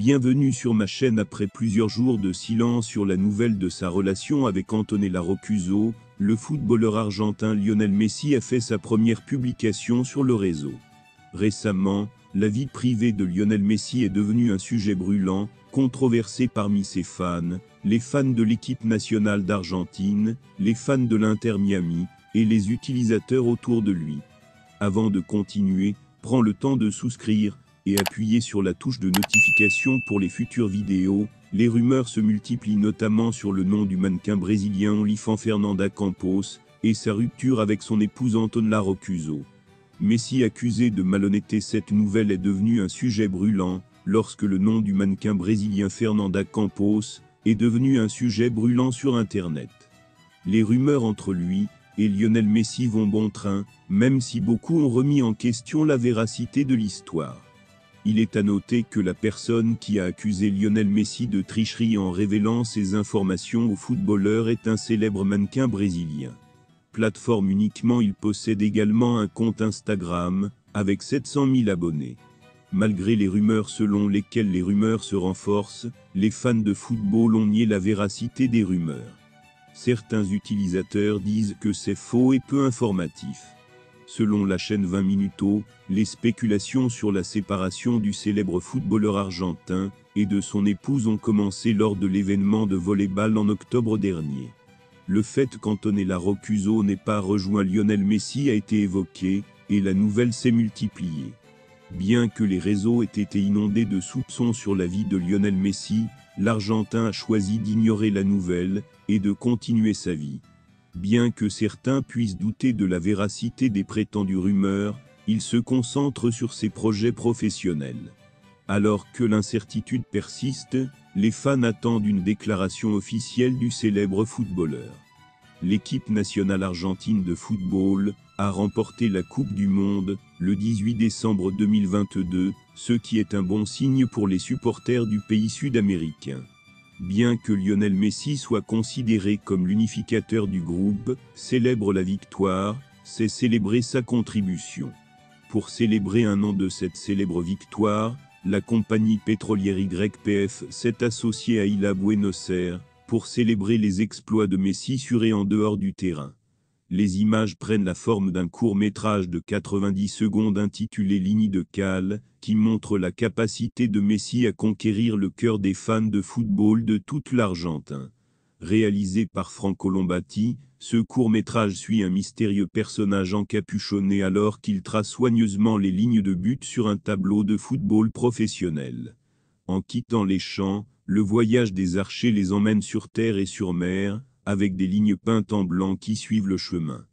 Bienvenue sur ma chaîne. Après plusieurs jours de silence sur la nouvelle de sa relation avec Antonella Roccuzzo, le footballeur argentin Lionel Messi a fait sa première publication sur le réseau. Récemment, la vie privée de Lionel Messi est devenue un sujet brûlant, controversé parmi ses fans, les fans de l'équipe nationale d'Argentine, les fans de l'Inter Miami, et les utilisateurs autour de lui. Avant de continuer, prends le temps de souscrire, et appuyez sur la touche de notification pour les futures vidéos. Les rumeurs se multiplient notamment sur le nom du mannequin brésilien Olifan Fernanda Campos, et sa rupture avec son épouse Antonella Roccuzzo. Messi accusé de malhonnêteté. Cette nouvelle est devenue un sujet brûlant, lorsque le nom du mannequin brésilien Fernanda Campos est devenu un sujet brûlant sur Internet. Les rumeurs entre lui et Lionel Messi vont bon train, même si beaucoup ont remis en question la véracité de l'histoire. Il est à noter que la personne qui a accusé Lionel Messi de tricherie en révélant ces informations au footballeur est un célèbre mannequin brésilien. Plateforme uniquement, il possède également un compte Instagram, avec 700 000 abonnés. Malgré les rumeurs selon lesquelles les rumeurs se renforcent, les fans de football ont nié la véracité des rumeurs. Certains utilisateurs disent que c'est faux et peu informatif. Selon la chaîne 20 Minutos, les spéculations sur la séparation du célèbre footballeur argentin et de son épouse ont commencé lors de l'événement de volley-ball en octobre dernier. Le fait qu'Antonella Roccuzzo n'ait pas rejoint Lionel Messi a été évoqué, et la nouvelle s'est multipliée. Bien que les réseaux aient été inondés de soupçons sur la vie de Lionel Messi, l'Argentin a choisi d'ignorer la nouvelle et de continuer sa vie. Bien que certains puissent douter de la véracité des prétendues rumeurs, il se concentre sur ses projets professionnels. Alors que l'incertitude persiste, les fans attendent une déclaration officielle du célèbre footballeur. L'équipe nationale argentine de football a remporté la Coupe du Monde le 18 décembre 2022, ce qui est un bon signe pour les supporters du pays sud-américain. Bien que Lionel Messi soit considéré comme l'unificateur du groupe, célèbre la victoire, c'est célébrer sa contribution. Pour célébrer un an de cette célèbre victoire, la compagnie pétrolière YPF s'est associée à ILA Buenos Aires pour célébrer les exploits de Messi sur et en dehors du terrain. Les images prennent la forme d'un court-métrage de 90 secondes intitulé Ligne de Cal, qui montre la capacité de Messi à conquérir le cœur des fans de football de toute l'Argentine. Réalisé par Franco Lombati, ce court-métrage suit un mystérieux personnage encapuchonné alors qu'il trace soigneusement les lignes de but sur un tableau de football professionnel. En quittant les champs, le voyage des archers les emmène sur terre et sur mer, avec des lignes peintes en blanc qui suivent le chemin.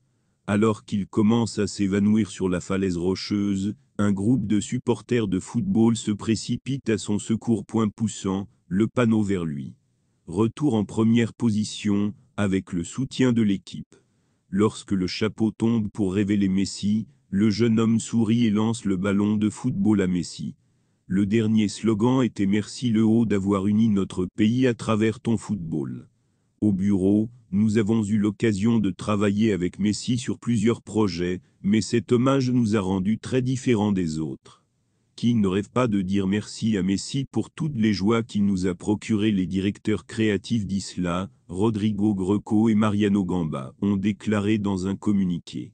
Alors qu'ils commencent à s'évanouir sur la falaise rocheuse, un groupe de supporters de football se précipite à son secours, point poussant le panneau vers lui. Retour en première position, avec le soutien de l'équipe. Lorsque le chapeau tombe pour révéler Messi, le jeune homme sourit et lance le ballon de football à Messi. Le dernier slogan était « Merci le haut d'avoir uni notre pays à travers ton football ». Au bureau, nous avons eu l'occasion de travailler avec Messi sur plusieurs projets, mais cet hommage nous a rendus très différents des autres. Qui ne rêve pas de dire merci à Messi pour toutes les joies qu'il nous a procurées? Les directeurs créatifs d'Isla, Rodrigo Greco et Mariano Gamba ont déclaré dans un communiqué.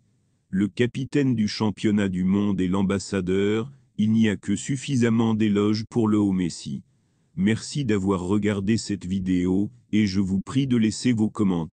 Le capitaine du championnat du monde et l'ambassadeur, il n'y a que suffisamment d'éloges pour le haut Messi. Merci d'avoir regardé cette vidéo, et je vous prie de laisser vos commentaires.